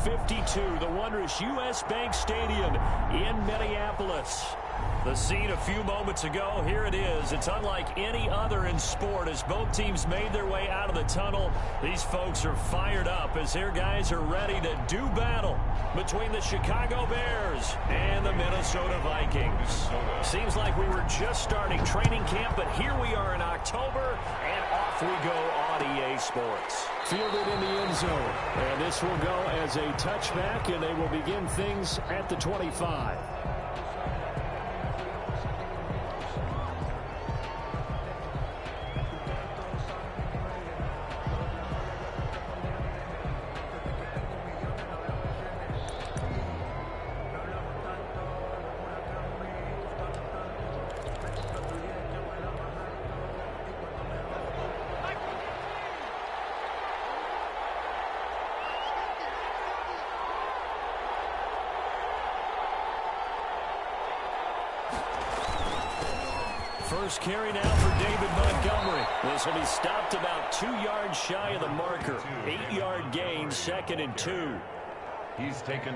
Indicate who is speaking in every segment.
Speaker 1: 52, the wondrous U.S. Bank Stadium in Minneapolis. The scene a few moments ago, here it is. It's unlike any other in sport as both teams made their way out of the tunnel. These folks are fired up as their guys are ready to do battle between the Chicago Bears and the Minnesota Vikings. Seems like we were just starting training camp, but here we are in October, and off we go on EA Sports.
Speaker 2: Fielded in the end zone, and this will go as a touchback, and they will begin things at the 25.
Speaker 1: First carry now for David Montgomery. This will be stopped about 2 yards shy of the marker. 8-yard gain, 2nd and 2.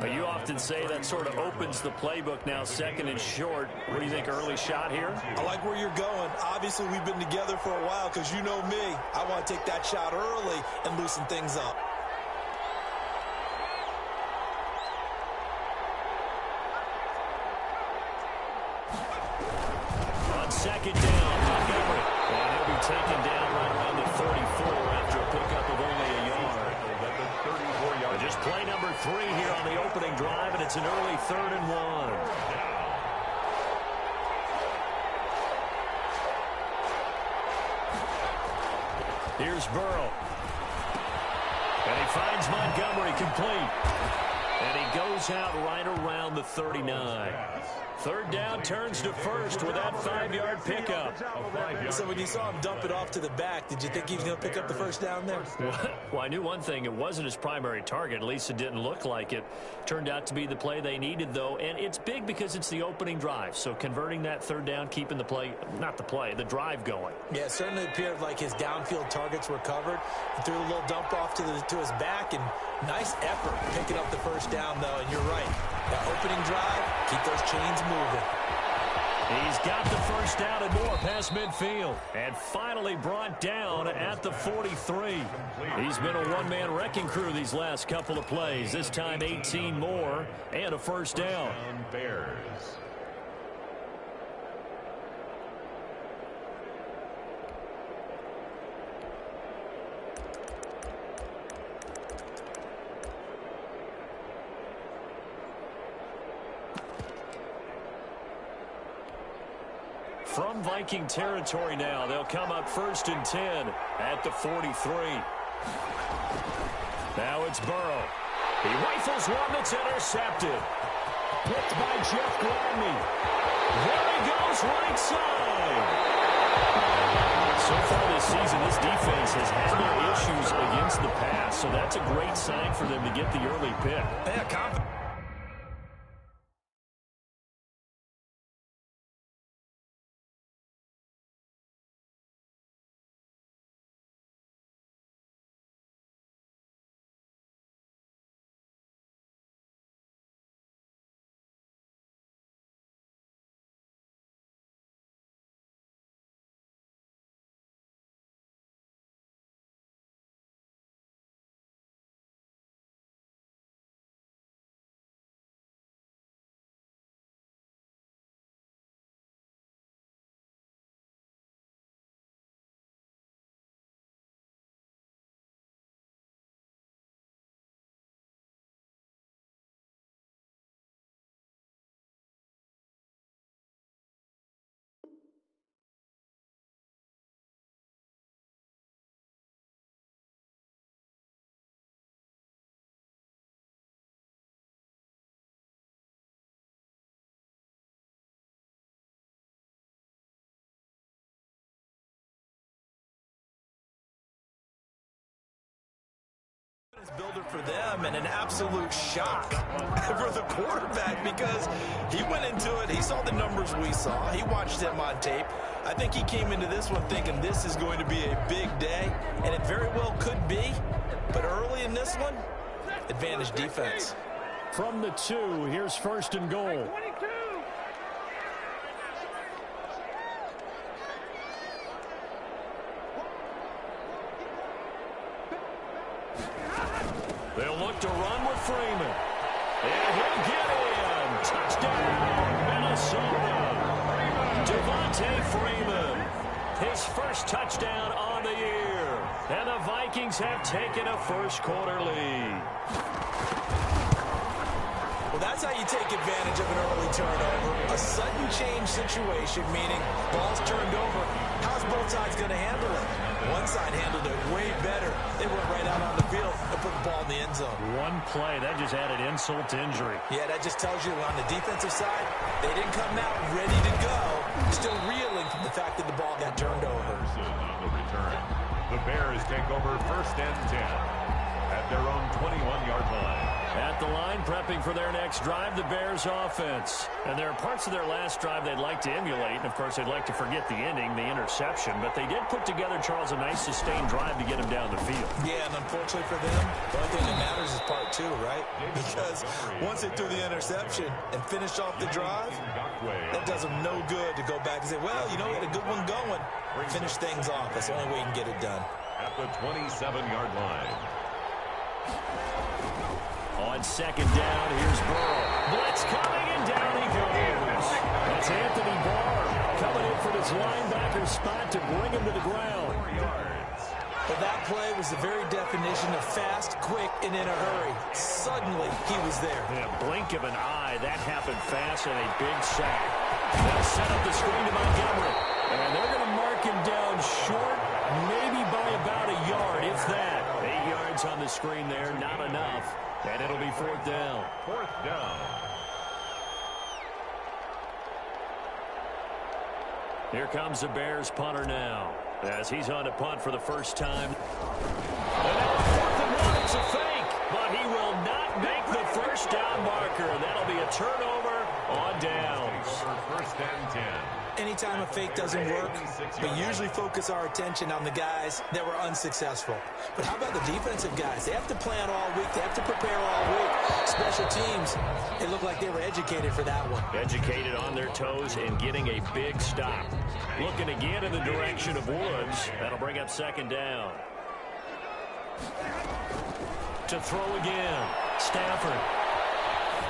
Speaker 1: But you often say that sort of opens the playbook now, 2nd and short. What do you think, early shot here?
Speaker 3: I like where you're going. Obviously, we've been together for a while because you know me. I want to take that shot early and loosen things up.
Speaker 1: Second down, Montgomery. And he'll be taken down right around the 34 after a pickup of only a yard. Just play number 3 here on the opening drive, and it's an early 3rd and 1. Here's Burrow. And he finds Montgomery complete. And he goes out right around the 39. 3rd down turns to 1st with that 5-yard pickup.
Speaker 3: So when you saw him dump it off to the back, did you think he was going to pick up the 1st down there?
Speaker 1: Well, I knew one thing. It wasn't his primary target. At least it didn't look like it. Turned out to be the play they needed, though. And it's big because it's the opening drive. So converting that 3rd down, keeping the play, not the play, the drive going.
Speaker 3: Yeah, it certainly appeared like his downfield targets were covered. He threw a little dump off to his back, and nice effort picking up the 1st down, though. And you're right. That opening drive, keep those chains moving.
Speaker 1: He's got the 1st down and more past midfield. And finally brought down at the 43. He's been a one-man wrecking crew these last couple of plays. This time 18 more and a 1st down. Bears. From Viking territory now, they'll come up 1st and 10 at the 43. Now it's Burrow. He rifles one that's intercepted. Picked by Jeff Gladney. There he goes, right side. So far this season, this defense has had no issues against the pass, so that's a great sign for them to get the early pick.
Speaker 3: Yeah, confident. Builder for them, and an absolute shock for the quarterback because he went into it. He saw the numbers we saw. He watched him on tape. I think he came into this one thinking this is going to be a big day, and it very well could be. But early in this one, advantage defense.
Speaker 2: From the 2, here's 1st and goal.
Speaker 1: They'll look to run with Freeman. And he'll get in. Touchdown, Minnesota. Devontae Freeman. His first touchdown on the year. And the Vikings have taken a first-quarter lead.
Speaker 3: Well, that's how you take advantage of an early turnover. A sudden change situation, meaning ball's turned over. How's both sides going to handle it? One side handled it way better. They went right out on the field and put the ball in the end zone.
Speaker 1: One play, that just added insult to injury.
Speaker 3: Yeah, that just tells you on the defensive side, they didn't come out ready to go. Still reeling from the fact that the ball got turned over.
Speaker 4: On the return, the Bears take over 1st and 10 at their own 21-yard line.
Speaker 1: At the line, prepping for their next drive, the Bears offense. And there are parts of their last drive they'd like to emulate. And, of course, they'd like to forget the inning, the interception. But they did put together, Charles, a nice sustained drive to get him down the field.
Speaker 3: Yeah, and unfortunately for them, the only thing that matters is part 2, right? Because once they threw the interception and finished off the drive, that does them no good to go back and say, well, you know, we had a good one going. Finish things off. That's the only way you can get it done.
Speaker 4: At the 27-yard line.
Speaker 1: On 2nd down, here's Burrow. Blitz coming, and down he goes. That's Anthony Barr coming in from his linebacker spot to bring him to the ground.
Speaker 4: 4 yards.
Speaker 3: But that play was the very definition of fast, quick, and in a hurry. Suddenly, he was there.
Speaker 1: In a blink of an eye, that happened fast, and a big sack. They'll set up the screen to Montgomery. And they're going to mark him down short, maybe by about a yard, if that. 8 yards on the screen there, not enough. And it'll be 4th down.
Speaker 4: 4th down.
Speaker 1: Here comes the Bears punter now, as he's on to punt for the first time. And now 4th and 1, it's a fake, but he will not make the first down marker. That'll be a turnover on downs.
Speaker 4: 1st and 10.
Speaker 3: Anytime a fake doesn't work, we usually focus our attention on the guys that were unsuccessful. But how about the defensive guys? They have to plan all week. They have to prepare all week. Special teams, they look like they were educated for that one.
Speaker 1: Educated on their toes and getting a big stop. Looking again in the direction of Woods. That'll bring up 2nd down. To throw again. Stafford.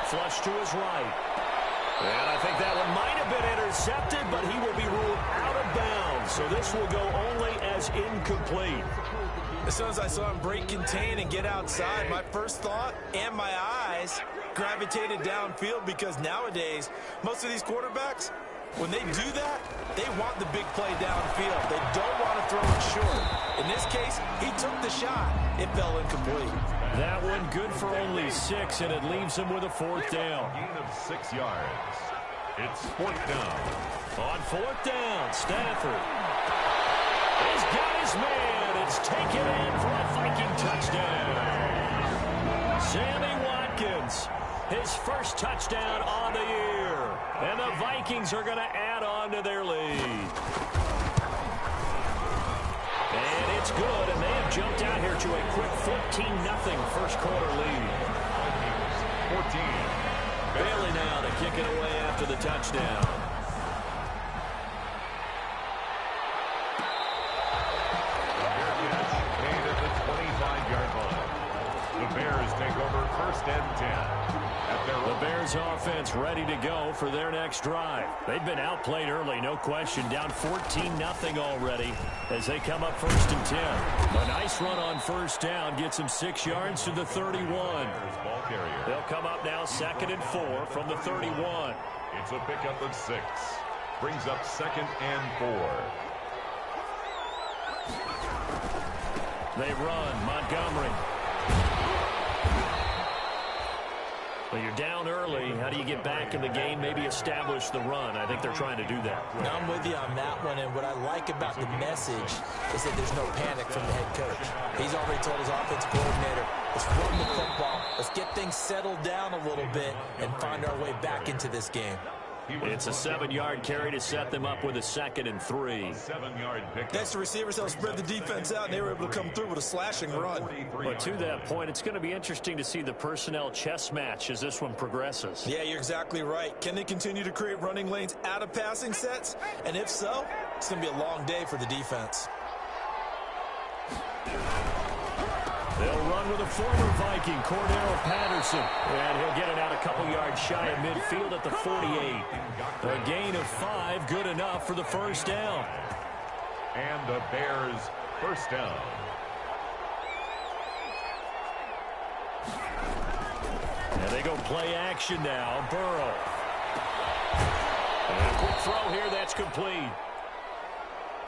Speaker 1: Flush to his right. And I think that one might have been intercepted, but he will be ruled out of bounds. So this will go only as incomplete.
Speaker 3: As soon as I saw him break contain and get outside, my first thought and my eyes gravitated downfield, because nowadays, most of these quarterbacks, when they do that, they want the big play downfield. They don't want to throw it short. In this case, he took the shot. It fell incomplete.
Speaker 1: That one good for only 6, and it leaves him with a 4th down.
Speaker 4: Gain of 6 yards. It's 4th down.
Speaker 1: On 4th down, Stafford. He's got his man. It's taken in for a Viking touchdown. Sammy Watkins, his first touchdown on the year. And the Vikings are going to add on to their lead. And it's good, and they have jumped out here to a quick 14-0 first-quarter lead.
Speaker 4: 14.
Speaker 1: Bailey now to kick it away after the touchdown.
Speaker 4: Made at the 25-yard line. The Bears take over 1st and 10.
Speaker 1: The Bears offense ready to go for their next drive. They've been outplayed early, no question. Down 14-0 already as they come up 1st and 10. A nice run on 1st down gets them 6 yards to the 31.
Speaker 4: Ball carrier.
Speaker 1: They'll come up now 2nd and 4 from the 31.
Speaker 4: It's a pickup of 6. Brings up 2nd and 4.
Speaker 1: They run. Montgomery. Well, you're down early. How do you get back in the game? Maybe establish the run. I think they're trying to do that.
Speaker 3: Now, I'm with you on that one, and what I like about the message is that there's no panic from the head coach. He's already told his offensive coordinator, let's run the football. Let's get things settled down a little bit and find our way back into this game.
Speaker 1: It's a 7-yard carry to set them up with a 2nd and 3.
Speaker 4: 7-yard pick.
Speaker 3: Next, the receivers helped spread the defense out, and they were able to come through with a slashing run.
Speaker 1: But to that point, it's going to be interesting to see the personnel chess match as this one progresses.
Speaker 3: Yeah, you're exactly right. Can they continue to create running lanes out of passing sets? And if so, it's going to be a long day for the defense.
Speaker 1: They'll run with a former Viking, Cordero Patterson. And he'll get it out a couple yards shy of midfield at the 48. A gain of 5, good enough for the first down.
Speaker 4: And the Bears first down.
Speaker 1: And they go play action now. Burrow. And a quick throw here, that's complete.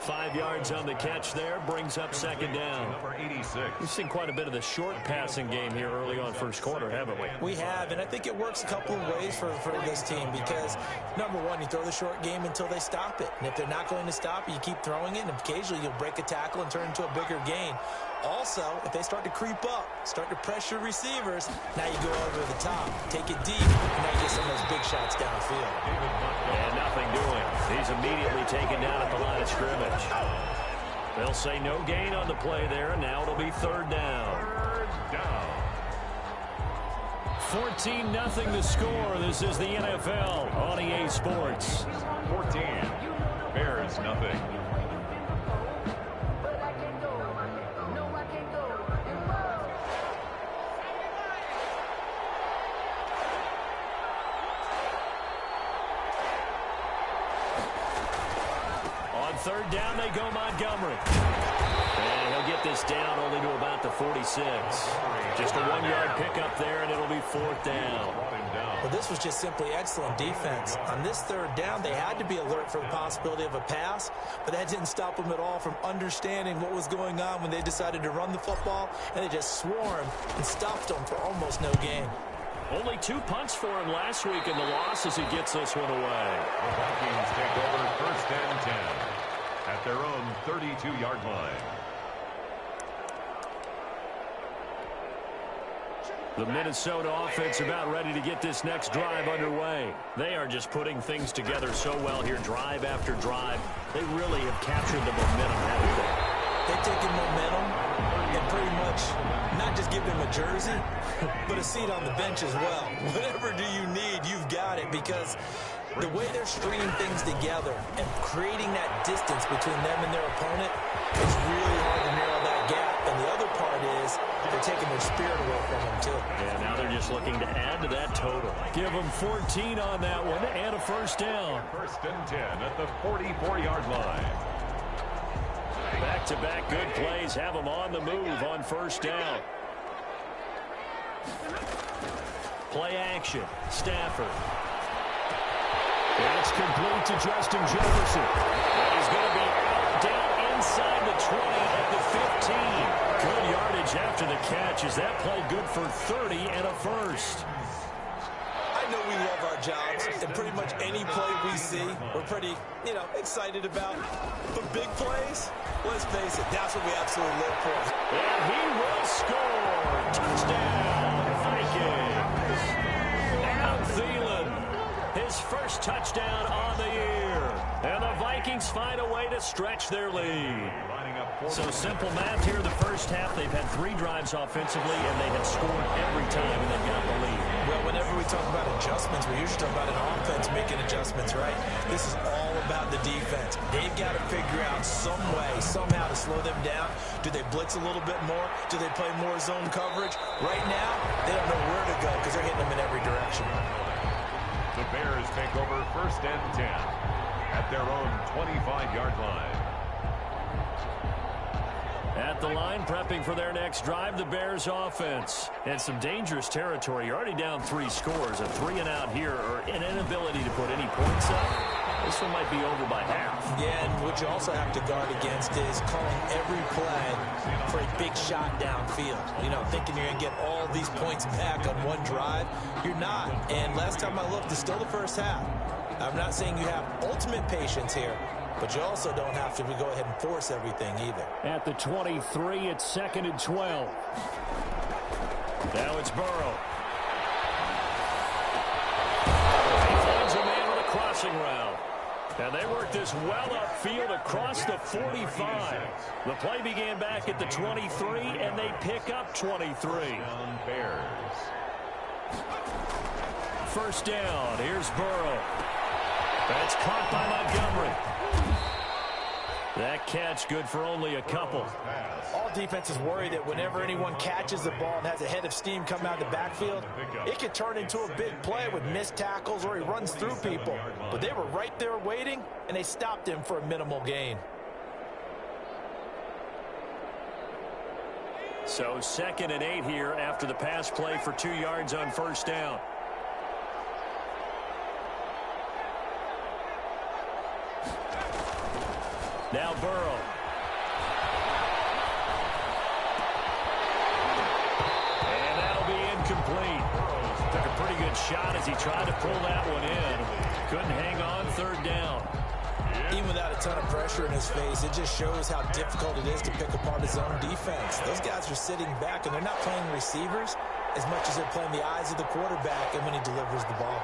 Speaker 1: 5 yards on the catch there, brings up 2nd down.
Speaker 4: Number 86.
Speaker 1: We've seen quite a bit of the short passing game here early on first quarter, haven't we?
Speaker 3: We have, and I think it works a couple of ways for this team because, number one, you throw the short game until they stop it. And if they're not going to stop it, you keep throwing it, and occasionally you'll break a tackle and turn into a bigger gain. Also, if they start to creep up, start to pressure receivers, now you go over the top, take it deep, and now you get some of those big shots downfield.
Speaker 1: And nothing doing. He's immediately taken down at the line of scrimmage. They'll say no gain on the play there, and now it'll be 3rd down.
Speaker 4: 3rd down.
Speaker 1: 14-0 the score. This is the NFL on EA Sports.
Speaker 4: 14. Bears nothing.
Speaker 1: On 3rd down, they go Montgomery. And he'll get this down only to about the 46. Just a 1-yard pickup there, and it'll be 4th down.
Speaker 3: Well, this was just simply excellent defense. On this 3rd down, they had to be alert for the possibility of a pass, but that didn't stop them at all from understanding what was going on when they decided to run the football, and they just swarmed and stopped them for almost no gain.
Speaker 1: Only 2 punts for him last week in the loss as he gets this one away.
Speaker 4: The Vikings take over 1st and 10 at their own 32-yard line.
Speaker 1: The Minnesota offense about ready to get this next drive underway. They are just putting things together so well here, drive after drive. They really have captured the momentum, haven't they?
Speaker 3: They've taken momentum and pretty much not just give them a jersey, but a seat on the bench as well. Whatever do you need, you've got it, because the way they're stringing things together and creating that distance between them and their opponent, it's really hard to narrow that gap. And the other part is they're taking their spirit away from them, too.
Speaker 1: And now they're just looking to add to that total. Give them 14 on that one and a first down.
Speaker 4: 1st and 10 at the 44-yard line.
Speaker 1: Back-to-back good plays have them on the move on 1st down. Play action. Stafford. That's complete to Justin Jefferson. And he's going to be out down inside the 20 at the 15. Good yardage after the catch. Is that play good for 30 and a first?
Speaker 3: I know we love our jobs, and pretty much any play we see, we're pretty, excited about. But big plays, let's face it, that's what we absolutely live for.
Speaker 1: And he will score. Touchdown, Vikings. Adam Thielen, his first touchdown on the year. And the Vikings find a way to stretch their lead. So simple math here. The first half, they've had 3 drives offensively, and they have scored every time, and they've got the lead.
Speaker 3: Well, whenever we talk about adjustments, we usually talk about an offense making adjustments, right? This is all about the defense. They've got to figure out some way, somehow to slow them down. Do they blitz a little bit more? Do they play more zone coverage? Right now, they don't know where to go because they're hitting them in every direction.
Speaker 4: The Bears take over 1st and 10 at their own 25-yard line.
Speaker 1: At the line, prepping for their next drive, the Bears offense. And some dangerous territory. You're already down 3 scores. A 3-and-out here, or an inability to put any points up. This one might be over by half.
Speaker 3: Yeah, and what you also have to guard against is calling every play for a big shot downfield. Thinking you're going to get all these points back on one drive. You're not. And last time I looked, it's still the first half. I'm not saying you have ultimate patience here, but you also don't have to go ahead and force everything either.
Speaker 2: At the 23, it's 2nd and 12.
Speaker 1: Now it's Burrow. He finds a man with a And they worked this well upfield across the 45. The play began back at the 23, and they pick up 23.
Speaker 4: Bears.
Speaker 1: First down. Here's Burrow. That's caught by Montgomery. That catch good for only a couple.
Speaker 3: All defenses worry that whenever anyone catches the ball and has a head of steam come out of the backfield, it can turn into a big play with missed tackles or he runs through people. But they were right there waiting, and they stopped him for a minimal gain.
Speaker 1: So 2nd and 8 here after the pass play for 2 yards on first down. Now Burrow. And that'll be incomplete. Took a pretty good shot as he tried to pull that one in. Couldn't hang on. 3rd down.
Speaker 3: Even without a ton of pressure in his face, it just shows how difficult it is to pick apart his own defense. Those guys are sitting back, and they're not playing receivers as much as they're playing the eyes of the quarterback and when he delivers the ball.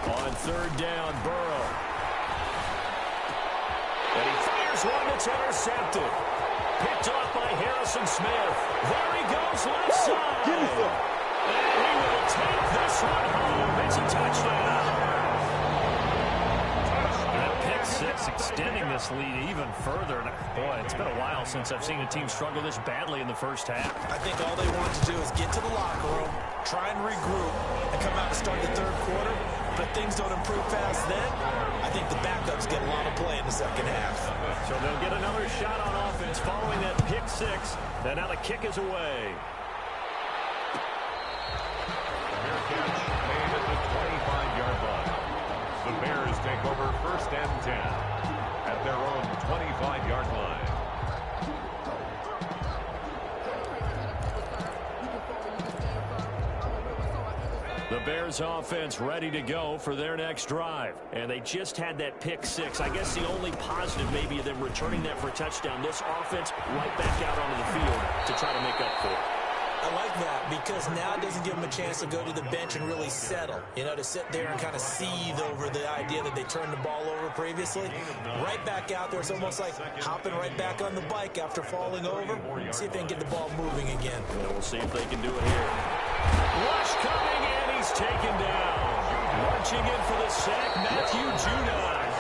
Speaker 1: On 3rd down, Burrow. And he fires one that's intercepted. Picked off by Harrison Smith. There he goes, left side.
Speaker 5: Give me some.
Speaker 1: And he will take this one home. It's a touchdown. That pick six extending this lead even further. Boy, it's been a while since I've seen a team struggle this badly in the first half.
Speaker 3: I think all they want to do is get to the locker room, try and regroup, and come out and start the 3rd quarter. But if things don't improve fast then, I think the backups get a lot of play in the 2nd half.
Speaker 1: So they'll get another shot on offense following that pick six. And now the kick is away.
Speaker 4: Fair catch made at the 25-yard line. The Bears take over 1st and 10 at their own 25-yard line.
Speaker 1: The Bears offense ready to go for their next drive. And they just had that pick six. I guess the only positive maybe of them returning that for a touchdown. This offense right back out onto the field to try to make up for it.
Speaker 3: I like that because now it doesn't give them a chance to go to the bench and really settle. You know, to sit there and kind of seethe over the idea that they turned the ball over previously. Right back out there. It's almost like hopping right back on the bike after falling over. See if they can get the ball moving again.
Speaker 1: And we'll see if they can do it here. Rush coming, and he's taken down. Marching in for the sack, Matthew Judon.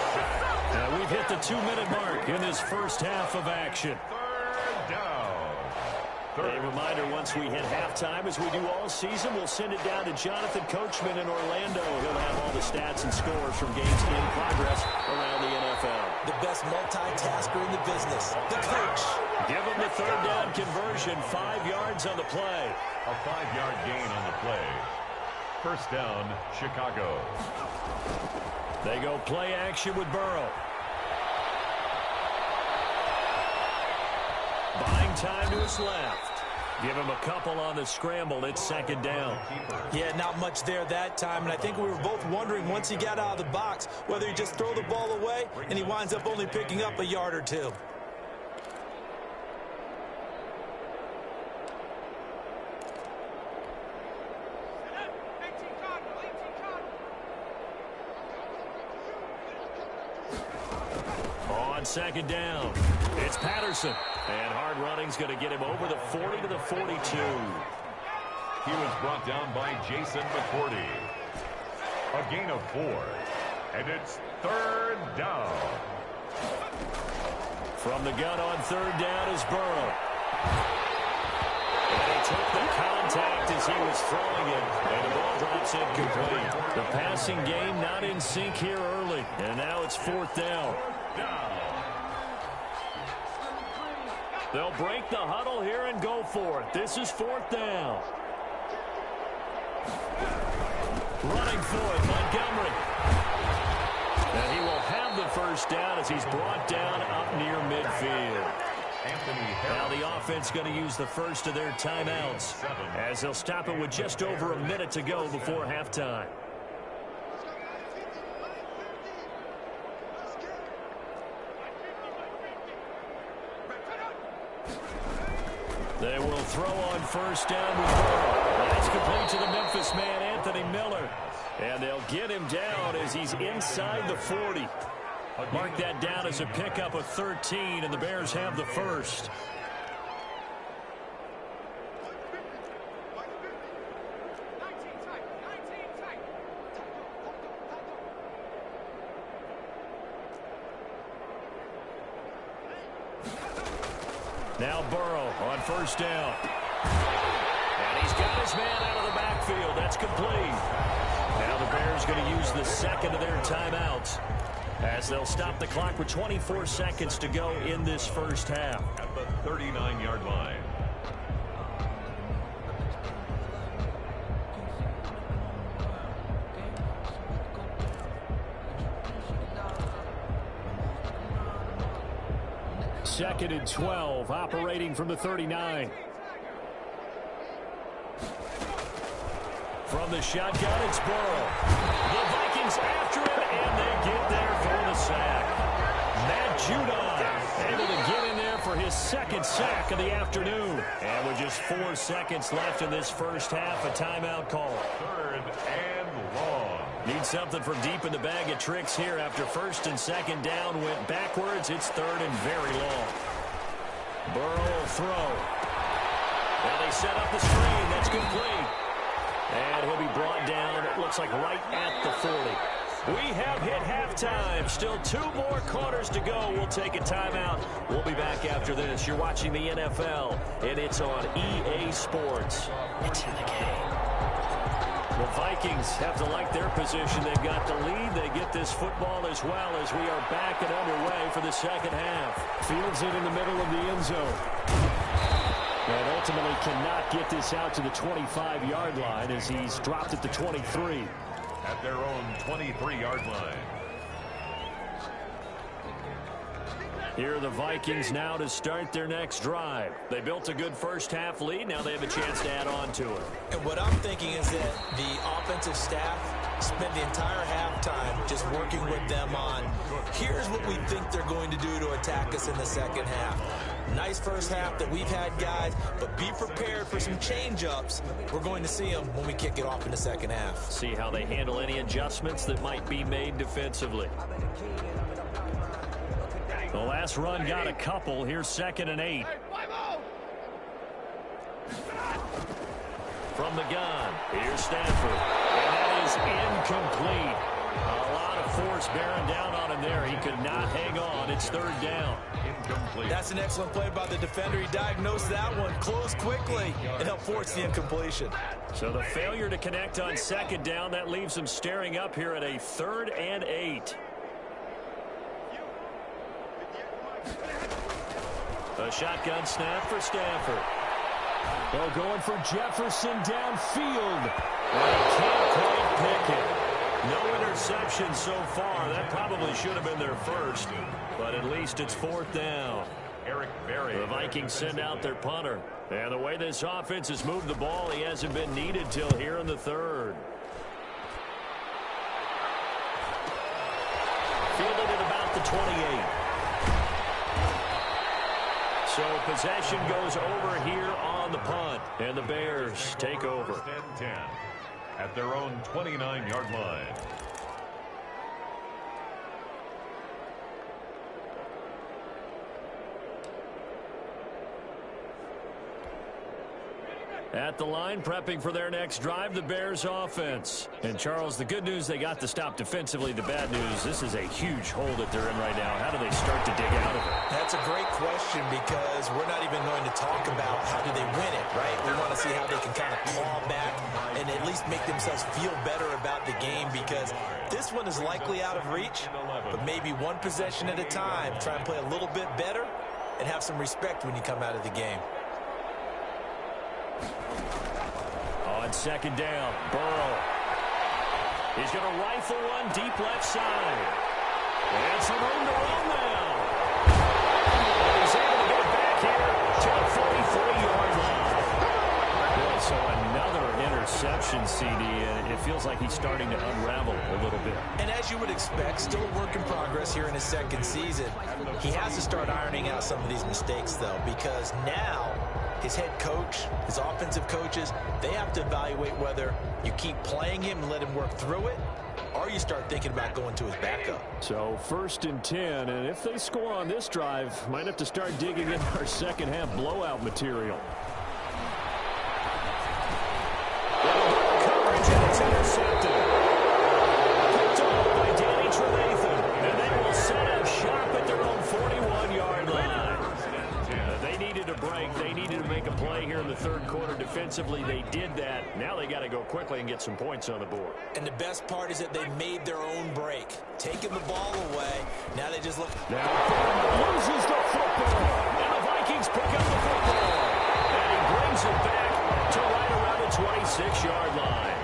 Speaker 1: We've hit the 2-minute mark in this first half of action.
Speaker 4: 3rd down.
Speaker 1: A reminder, once we hit halftime, as we do all season, we'll send it down to Jonathan Coachman in Orlando. He'll have all the stats and scores from games in progress around the NFL.
Speaker 3: The best multitasker in the business, the coach.
Speaker 1: Give him the 3rd down conversion, 5 yards on the play.
Speaker 4: A 5-yard gain on the play. 1st down, Chicago.
Speaker 1: They go play action with Burrow. Buying time to his left. Give him a couple on the scramble. It's 2nd down.
Speaker 3: Yeah, not much there that time. And I think we were both wondering once he got out of the box whether he just throw the ball away and he winds up only picking up a yard or two.
Speaker 1: On 2nd down, it's Patterson. And hard running's going to get him over the 40 to the 42.
Speaker 4: He was brought down by Jason McCourty. A gain of 4. And it's 3rd down.
Speaker 1: From the gun on 3rd down is Burrow. And he took the contact as he was throwing it. And the ball drops incomplete. The passing game not in sync here early. And now it's 4th down. They'll break the huddle here and go for it. This is 4th down. Running for it, Montgomery. And he will have the 1st down as he's brought down up near midfield. Now the offense going to use the first of their timeouts as they'll stop it with just over a minute to go before halftime. They will throw on 1st down with Burrow. That's complete to the Memphis man, Anthony Miller. And they'll get him down as he's inside the 40. Mark that down as a pickup of 13, and the Bears have the first. Now Burrow on first down. And he's got his man out of the backfield. That's complete. Now the Bears going to use the second of their timeouts as they'll stop the clock with 24 seconds to go in this first half.
Speaker 4: At the 39-yard line.
Speaker 2: Second and 12, operating from the 39.
Speaker 1: From the shotgun, it's Burrow. The Vikings after him, and they get there for the sack. Matt Judon able to get in there for his second sack of the afternoon. And with just 4 seconds left in this first half, a timeout call.
Speaker 4: Third and long.
Speaker 1: Need something from deep in the bag of tricks here. After first and second down went backwards, it's third and very long. Burrow will throw. Now they set up the screen. That's complete. And he'll be brought down, it looks like right at the 40. We have hit halftime. Still 2 more quarters to go. We'll take a timeout. We'll be back after this. You're watching the NFL, and it's on EA Sports. It's in the game. The Vikings have to like their position. They've got the lead. They get this football as well as we are back and underway for the second half.
Speaker 2: Fields it in the middle of the end zone. And ultimately cannot get this out to the 25-yard line as he's dropped at the 23.
Speaker 4: At their own 23-yard line.
Speaker 1: Here are the Vikings now to start their next drive. They built a good first half lead. Now they have a chance to add on to it.
Speaker 3: And what I'm thinking is that the offensive staff spent the entire halftime just working with them on, here's what we think they're going to do to attack us in the second half. Nice first half that we've had, guys, but be prepared for some change-ups. We're going to see them when we kick it off in the second half.
Speaker 1: See how they handle any adjustments that might be made defensively. The last run got a couple. Here's 2nd and 8. From the gun, here's Stanford. And that is incomplete. A lot of force bearing down on him there. He could not hang on. It's 3rd down.
Speaker 4: Incomplete.
Speaker 3: That's an excellent play by the defender. He diagnosed that one, closed quickly, and helped force the incompletion.
Speaker 1: So the failure to connect on 2nd down, that leaves him staring up here at a 3rd and 8. A shotgun snap for Stanford.
Speaker 2: Well, going for Jefferson downfield.
Speaker 1: Well, he can't quite pick it. No interception so far. That probably should have been their first, but at least it's 4th down.
Speaker 4: Eric Berry.
Speaker 1: The Vikings send out their punter. And the way this offense has moved the ball, he hasn't been needed till here in the 3rd. Fielded at about the 28. So possession goes over here on the punt, and the Bears take over.
Speaker 4: 1st and 10 at their own 29-yard line.
Speaker 1: At the line, prepping for their next drive, the Bears offense. And, Charles, the good news, they got to stop defensively. The bad news, this is a huge hole that they're in right now. How do they start to dig out of it?
Speaker 3: That's a great question because we're not even going to talk about how do they win it, right? We want to see how they can kind of claw back and at least make themselves feel better about the game because this one is likely out of reach, but maybe one possession at a time. Try and play a little bit better and have some respect when you come out of the game.
Speaker 1: On 2nd down, Burrow. He's going to rifle one deep left side. And some room to run now. And he's able to get it back here to the 43-yard line. Well, so another interception, CD, and it feels like he's starting to unravel a little bit.
Speaker 3: And as you would expect, still a work in progress here in his 2nd season. He has to start ironing out some of these mistakes, though, because now his head coach, his offensive coaches, they have to evaluate whether you keep playing him and let him work through it, or you start thinking about going to his backup.
Speaker 2: So 1st and 10, and if they score on this drive, might have to start digging in our second half blowout material.
Speaker 1: Coverage, and it's intercepted. Picked off by Danny Trevathan, and they will set up shop at their own 41-yard line. They needed a break. They needed to make a play here in the third quarter defensively. They did that. Now they got to go quickly and get some points on the board.
Speaker 3: And the best part is that they made their own break, taking the ball away. Now they just look.
Speaker 2: Now loses the football.
Speaker 1: And the Vikings pick up the football. And he brings it back to right around the 26-yard line.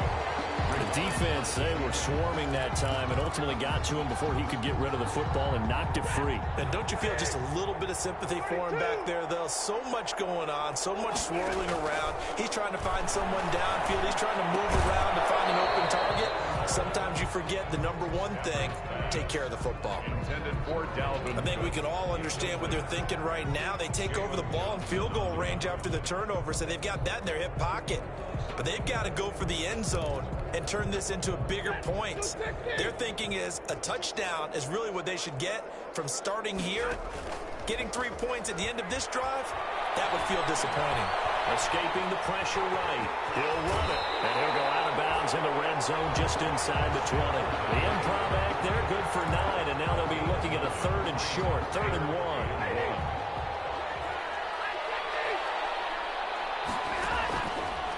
Speaker 1: The defense, they were swarming that time and ultimately got to him before he could get rid of the football and knocked it free.
Speaker 3: And don't you feel just a little bit of sympathy for him back there, though? So much going on, so much swirling around. He's trying to find someone downfield. He's trying to move around to find an open target. Sometimes you forget the number one thing, take care of the football. I think we can all understand what they're thinking right now. They take over the ball in field goal range after the turnover, so they've got that in their hip pocket. But they've got to go for the end zone and turn this into a bigger points. Their thinking is a touchdown is really what they should get from starting here. Getting 3 points at the end of this drive, that would feel disappointing.
Speaker 1: Escaping the pressure right. He'll run it, and he'll go out of bounds in the red zone just inside the 20. The improv act there, good for 9, and now they'll be looking at a 3rd and short, 3rd and 1.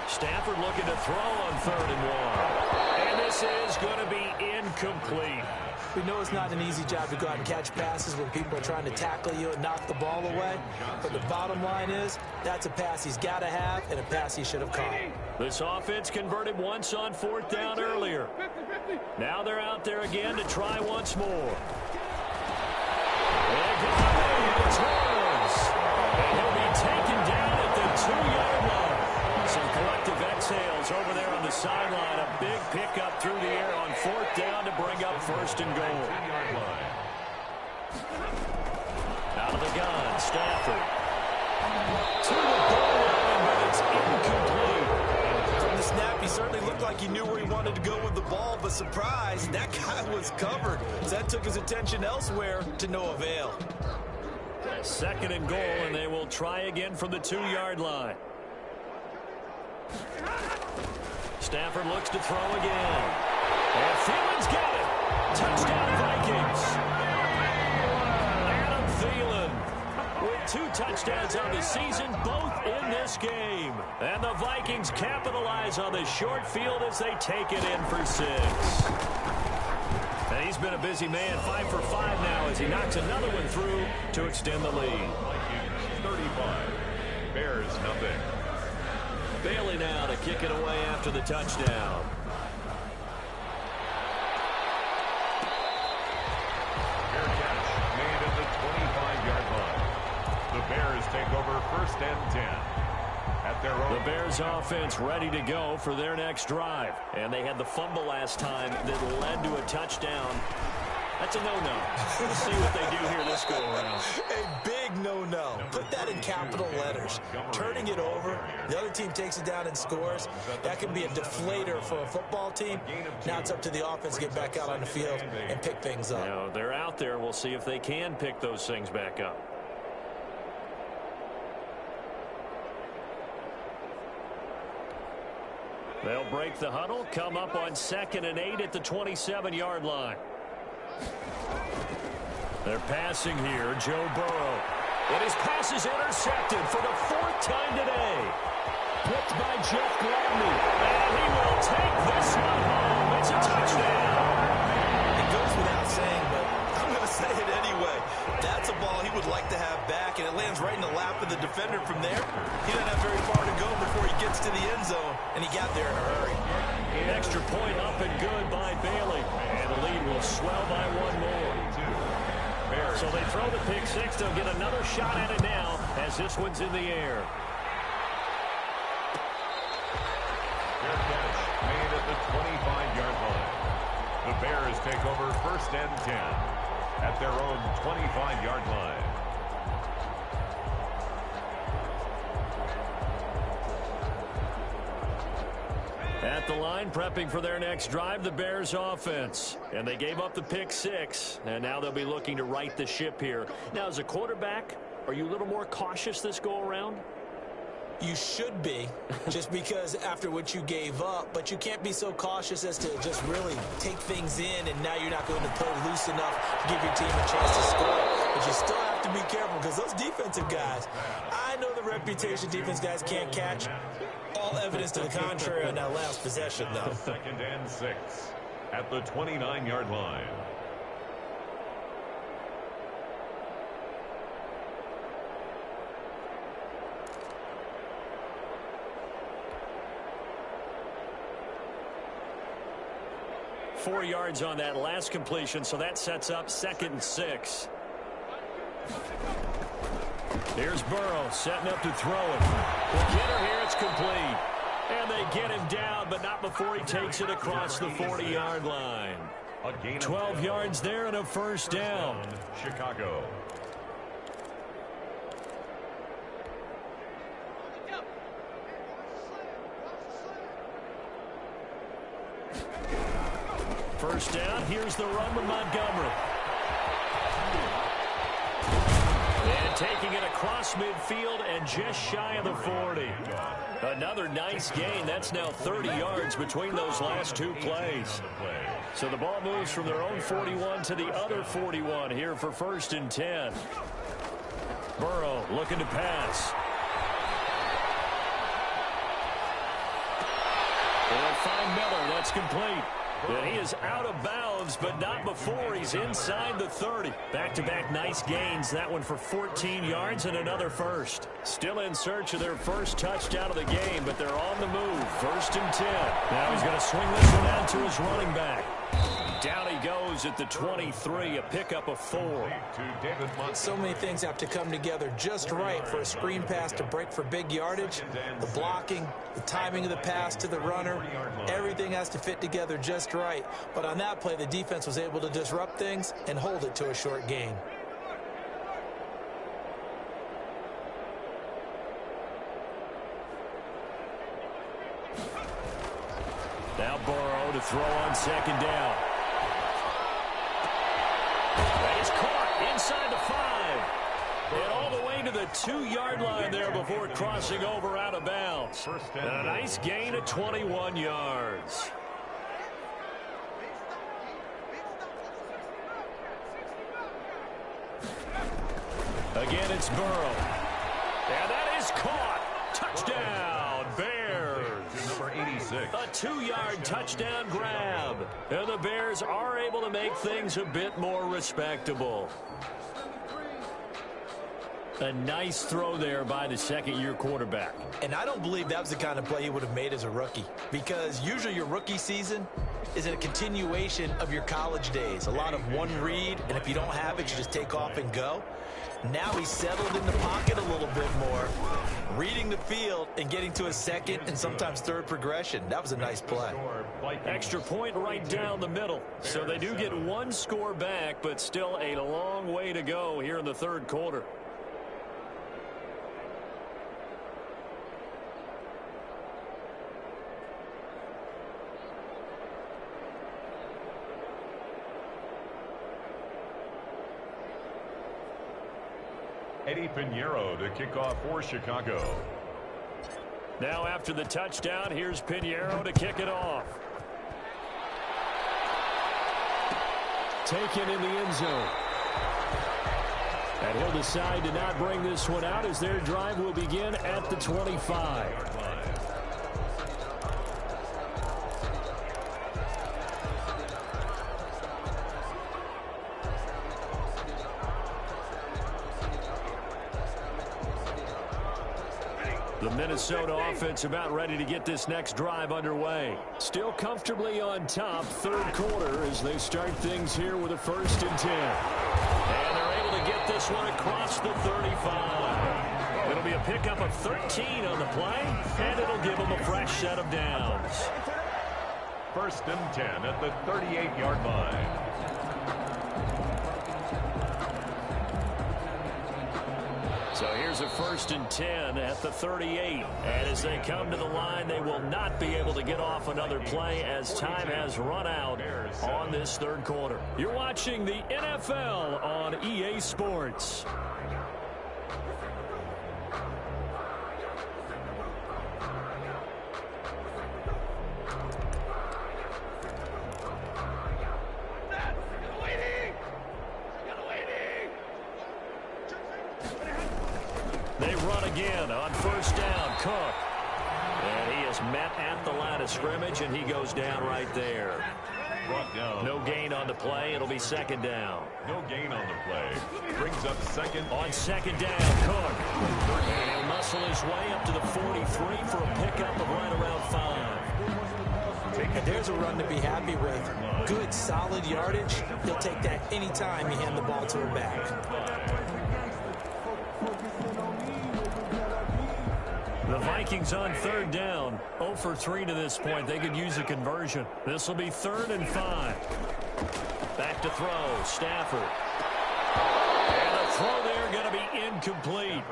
Speaker 1: Stafford looking to throw on 3rd and 1. And this is going to be incomplete.
Speaker 3: We know it's not an easy job to go out and catch passes when people are trying to tackle you and knock the ball away. But the bottom line is, that's a pass he's got to have and a pass he should have caught.
Speaker 1: This offense converted once on 4th down earlier. Now they're out there again to try once more. And he'll be taken down at the 2-yard line. Some collective exhales over there on the sideline. A big pickup through the air on 4th down to bring up 1st and goal. Out of the gun, Stafford. To the goal line, but it's incomplete.
Speaker 3: From the snap, he certainly looked like he knew where he wanted to go with the ball, but surprise, that guy was covered. So that took his attention elsewhere to no avail.
Speaker 1: 2nd and goal, and they will try again from the 2-yard line. Stafford looks to throw again. And Thielen's got it. Touchdown Vikings. Adam Thielen with 2 touchdowns on the season, both in this game. And the Vikings capitalize on the short field as they take it in for 6. And he's been a busy man, 5 for 5 now as he knocks another one through to extend the lead.
Speaker 4: 35. Bears nothing.
Speaker 1: Bailey now to kick it away after the touchdown.
Speaker 4: Fair catch made at the 25-yard line. The Bears take over 1st and 10. At their own.
Speaker 1: The Bears offense ready to go for their next drive. And they had the fumble last time that led to a touchdown. That's a no-no. We'll see what they do here this go-around.
Speaker 3: A big no-no. Put that in capital letters. Turning it over, the other team takes it down and scores. That can be a deflator for a football team. Now it's up to the offense to get back out on the field and pick things up.
Speaker 1: You know, they're out there. We'll see if they can pick those things back up. They'll break the huddle, come up on 2nd and 8 at the 27-yard line. They're passing here, Joe Burrow. And his pass is intercepted for the 4th time today. Picked by Jeff Gladney. And he will take this one home. It's a touchdown.
Speaker 3: It goes without saying, but I'm going to say it anyway. That's a ball he would like to have back, and it lands right in the lap of the defender from there. He doesn't have very far to go before he gets to the end zone, and he got there in a hurry.
Speaker 1: An extra point up and good by Bailey. And the lead will swell by 1 more. So they throw the pick 6. They'll get another shot at it now as this one's in the air.
Speaker 4: Fair catch made at the 25-yard line. The Bears take over 1st and 10 at their own 25-yard line.
Speaker 1: At the line, prepping for their next drive, the Bears offense. And they gave up the pick 6, and now they'll be looking to right the ship here. Now, as a quarterback, are you a little more cautious this go-around?
Speaker 3: You should be, just because after what you gave up, but you can't be so cautious as to just really take things in, and now you're not going to play loose enough to give your team a chance to score. But you still have to be careful because those defensive guys, I know the reputation defense guys can't catch. All evidence to the contrary on that last possession, though.
Speaker 4: 2nd and 6 at the 29-yard line.
Speaker 1: Four yards on that last completion, so that sets up 2nd and 6. Here's Burrow setting up to throw it. The hitter here, it's complete. And they get him down, but not before he takes it across the 40-yard line. 12 yards there and a first down.
Speaker 4: Chicago.
Speaker 1: First down, here's the run with Montgomery. And taking it across midfield and just shy of the 40. Another nice gain. That's now 30 yards between those last two plays. So the ball moves from their own 41 to the other 41 here for 1st and 10. Burrow looking to pass. They'll find Miller. That's complete. And he is out of bounds, but not before he's inside the 30. Back-to-back nice gains. That one for 14 yards and another first. Still in search of their first touchdown of the game, but they're on the move. 1st and 10. Now he's going to swing this one out to his running back. Down he goes at the 23, a pickup of 4.
Speaker 3: So many things have to come together just right for a screen pass to break for big yardage. The blocking, the timing of the pass to the runner, everything has to fit together just right. But on that play, the defense was able to disrupt things and hold it to a short gain.
Speaker 1: Now Burrow to throw on 2nd down. He's caught inside the 5. And all the way to the 2-yard line there before crossing over out of bounds. And a nice gain of 21 yards. Again, it's Burrow. And that is caught. Touchdown, Bears.
Speaker 4: Number 86.
Speaker 1: A 2-yard touchdown grab. And the Bears are able to make things a bit more respectable. A nice throw there by the 2nd-year quarterback.
Speaker 3: And I don't believe that was the kind of play he would have made as a rookie, because usually your rookie season is a continuation of your college days. A lot of one read, and if you don't have it, you just take off and go. Now he's settled in the pocket a little bit more, reading the field and getting to a 2nd and sometimes 3rd progression. That was a nice play.
Speaker 1: Extra point right down the middle. So they do get one score back, but still a long way to go here in the 3rd quarter.
Speaker 4: Eddie Pinheiro to kick off for Chicago.
Speaker 1: Now after the touchdown, here's Pinheiro to kick it off. Taken in the end zone. And he'll decide to not bring this one out as their drive will begin at the 25. The Minnesota offense about ready to get this next drive underway. Still comfortably on top, 3rd quarter as they start things here with a 1st and 10. And they're able to get this one across the 35. It'll be a pickup of 13 on the play, and it'll give them a fresh set of downs.
Speaker 4: 1st and 10 at the 38-yard line.
Speaker 1: So here's a 1st and 10 at the 38. And as they come to the line, they will not be able to get off another play as time has run out on this third quarter. You're watching the NFL on EA Sports. They run again on 1st down. Cook. And he is met at the line of scrimmage, and he goes down right there. No gain on the play. It'll be 2nd down.
Speaker 4: No gain on the play. Brings up 2nd.
Speaker 1: On 2nd down, Cook. And he'll muscle his way up to the 43 for a pickup of right around 5.
Speaker 3: And there's a run to be happy with. Good, solid yardage. He'll take that anytime you hand the ball to him back.
Speaker 1: The Vikings on 3rd down, 0 for 3 to this point. They could use a conversion. This will be 3rd and 5. Back to throw, Stafford. And the throw there going to be incomplete.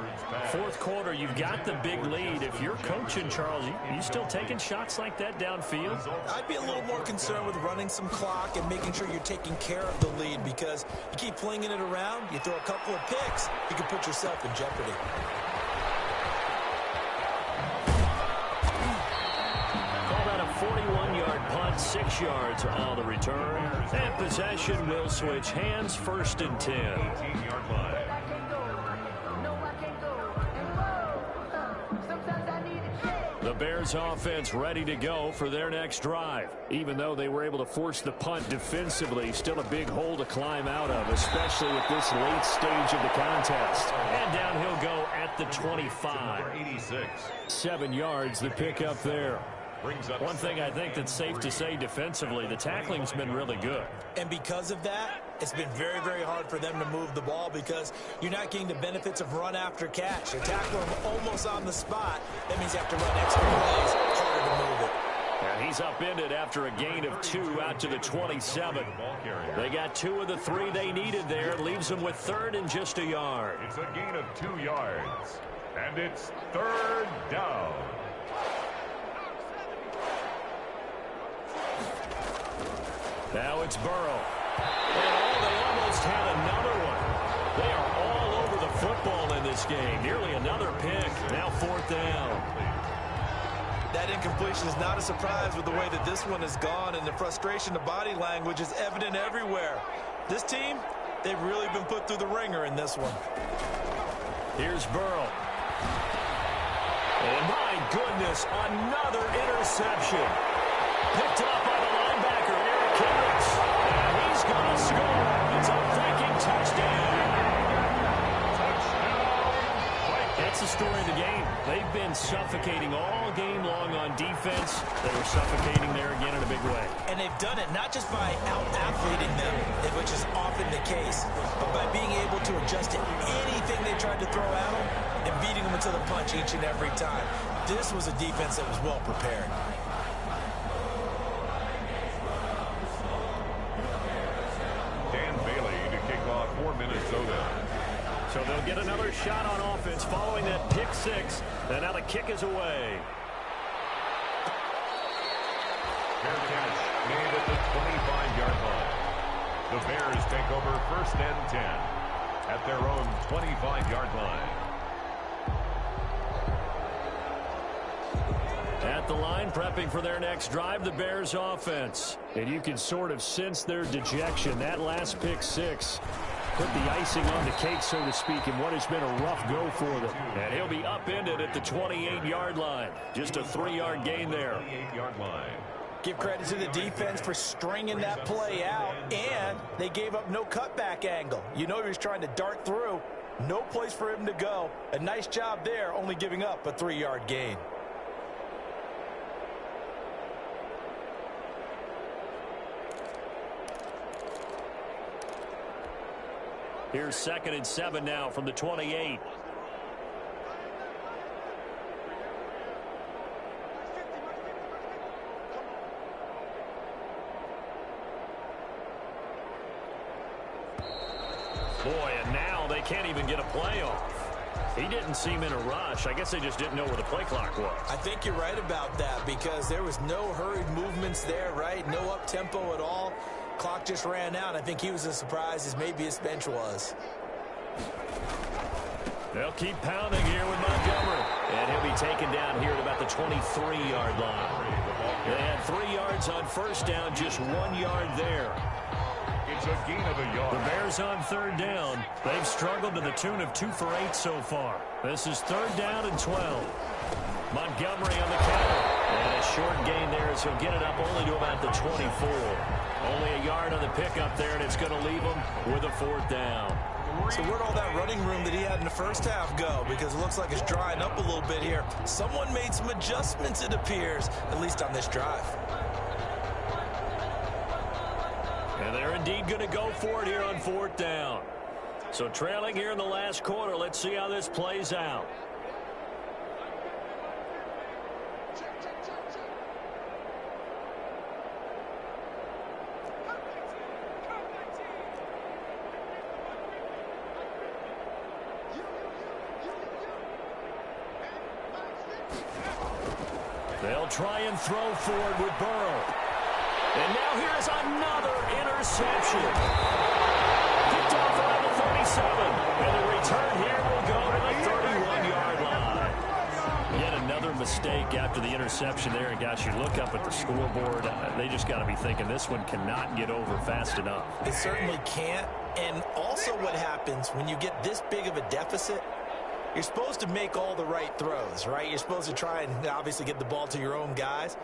Speaker 1: 4th quarter, you've got the big lead. If you're coaching, Charles, you still taking shots like that downfield?
Speaker 3: I'd be a little more concerned with running some clock and making sure you're taking care of the lead, because you keep flinging it around, you throw a couple of picks, you can put yourself in jeopardy.
Speaker 1: Call that a 41-yard punt, 6 yards on the return. And possession will switch hands, 1st and 10.
Speaker 4: 18-yard line.
Speaker 1: The Bears offense ready to go for their next drive. Even though they were able to force the punt defensively, still a big hole to climb out of, especially at this late stage of the contest. And down he'll go at the 25.
Speaker 4: 86.
Speaker 1: 7 yards, the pickup there. One thing I think that's safe to say defensively, the tackling's been really good.
Speaker 3: And because of that, it's been very, very hard for them to move the ball, because you're not getting the benefits of run after catch. You tackle him almost on the spot. That means you have to run extra plays, harder to move it.
Speaker 1: And he's upended after a gain of 2 out to the 27. They got 2 of the 3 they needed there. Leaves them with 3rd and just a yard.
Speaker 4: It's a gain of 2 yards. And it's 3rd down.
Speaker 1: Now it's Burrow. And they almost had another one. They are all over the football in this game. Nearly another pick. Now 4th down.
Speaker 3: That incompletion is not a surprise with the way that this one has gone, and the frustration, the body language is evident everywhere. This team, they've really been put through the ringer in this one.
Speaker 1: Here's Burrow. And my goodness, another interception. Picked up by the linebacker, Eric Kendricks. And he's going to score. It's a Viking touchdown. That's the story of the game. They've been suffocating all game long on defense. They were suffocating there again in a big way.
Speaker 3: And they've done it not just by out-athleting them, which is often the case, but by being able to adjust to anything they tried to throw at them and beating them into the punch each and every time. This was a defense that was well prepared.
Speaker 1: So they'll get another shot on offense following that pick 6. And now the kick is away.
Speaker 4: Fair catch made at the 25-yard line. The Bears take over 1st and 10 at their own 25-yard line.
Speaker 1: At the line, prepping for their next drive, the Bears offense. And you can sort of sense their dejection. That last pick 6 put the icing on the cake, so to speak, in what has been a rough go for them. And he'll be upended at the 28-yard line. Just a 3-yard gain there.
Speaker 4: 28-yard line.
Speaker 3: Give credit to the defense for stringing that play out, and they gave up no cutback angle. You know he was trying to dart through. No place for him to go. A nice job there, only giving up a 3-yard gain.
Speaker 1: Here's 2nd and 7 now from the 28. Boy, and now they can't even get a play off. He didn't seem in a rush. I guess they just didn't know where the play clock was.
Speaker 3: I think you're right about that because there was no hurried movements there, right? No up-tempo at all. Clock just ran out. I think he was as surprised as maybe his bench was.
Speaker 1: They'll keep pounding here with Montgomery. And he'll be taken down here at about the 23-yard line. They had 3 yards on first down, just 1 yard there.
Speaker 4: It's a gain of a yard.
Speaker 1: The Bears on third down. They've struggled to the tune of 2 for 8 so far. This is third down and 12. Montgomery on the counter. And a short gain there as he'll get it up only to about the 24. Only a yard on the pickup there, and it's going to leave him with a 4th down.
Speaker 3: So where'd all that running room that he had in the first half go? Because it looks like it's drying up a little bit here. Someone made some adjustments, it appears, at least on this drive.
Speaker 1: And they're indeed going to go for it here on 4th down. So trailing here in the last quarter, let's see how this plays out. They'll try and throw forward with Burrow. And now here's another interception. Picked off around the 37. And the return here will go to the 31-yard line. Yet another mistake after the interception there. And gosh, you look up at the scoreboard. They just got to be thinking this one cannot get over fast enough.
Speaker 3: It certainly can't. And also what happens when you get this big of a deficit, you're supposed to make all the right throws, right? You're supposed to try and obviously get the ball to your own guys.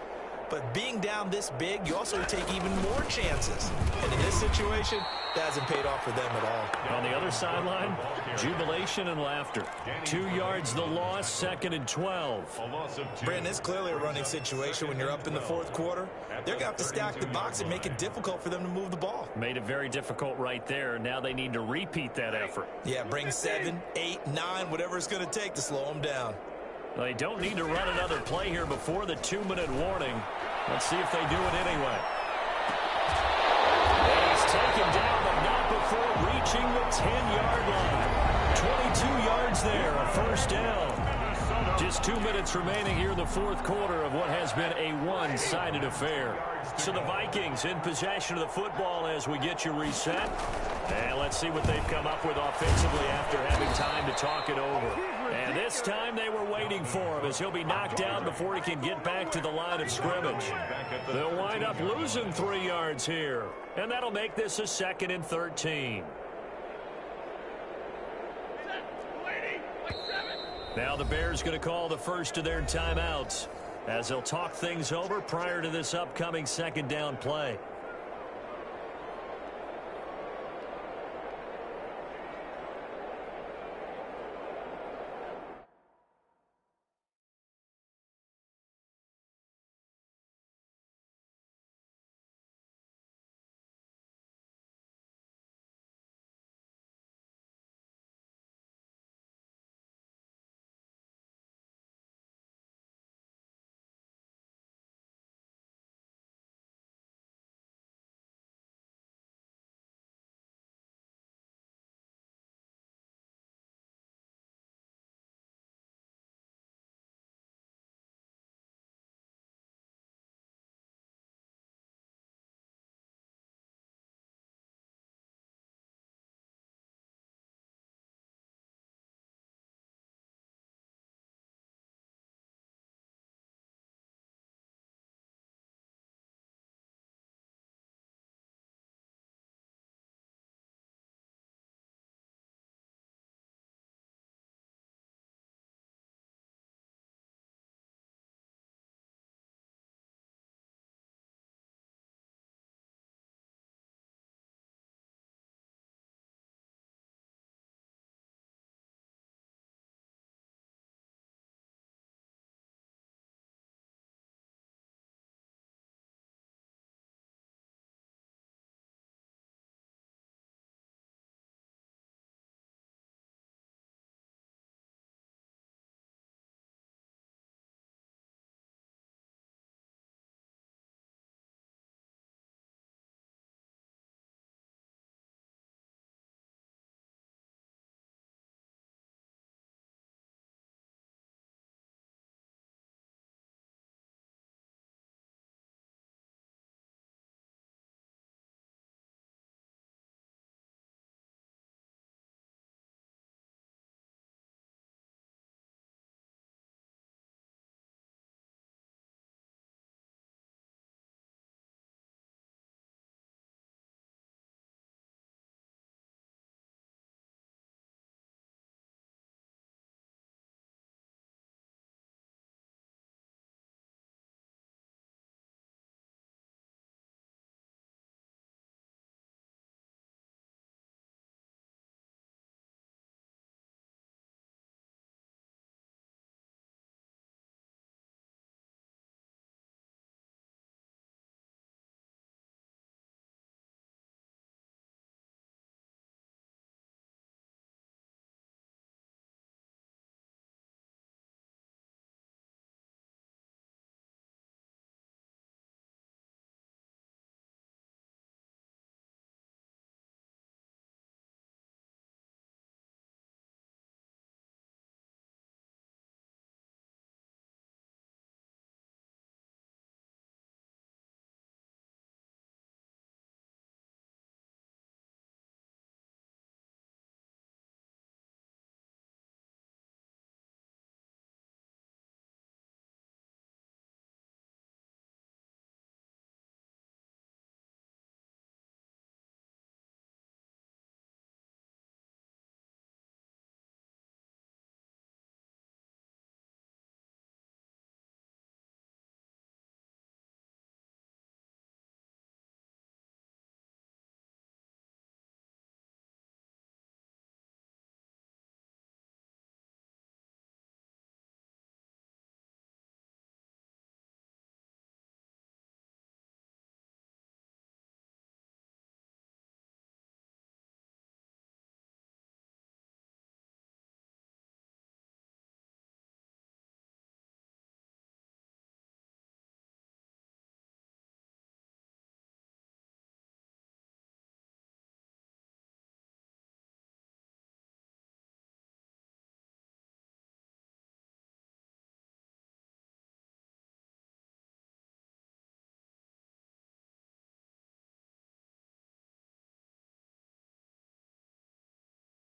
Speaker 3: But being down this big, you also take even more chances. And in this situation, that hasn't paid off for them at all.
Speaker 1: On the other sideline, jubilation and laughter. 2 yards the loss, 2nd and 12.
Speaker 3: Brandon, it's clearly a running situation when you're up in the 4th quarter. They're going to have to stack the box and make it difficult for them to move the ball.
Speaker 1: Made it very difficult right there. Now they need to repeat that effort.
Speaker 3: Yeah, bring 7, 8, 9, whatever it's going to take to slow them down.
Speaker 1: They don't need to run another play here before the 2-minute warning. Let's see if they do it anyway. He's taken down, but not before reaching the 10-yard line. 22 yards there, a 1st down. Just 2 minutes remaining here in the 4th quarter of what has been a one-sided affair. So the Vikings in possession of the football as we get you reset. And let's see what they've come up with offensively after having time to talk it over. And this time they were waiting for him as he'll be knocked down before he can get back to the line of scrimmage. They'll wind up losing 3 yards here. And that'll make this a 2nd and 13. Now the Bears going to call the first of their timeouts as they'll talk things over prior to this upcoming 2nd down play.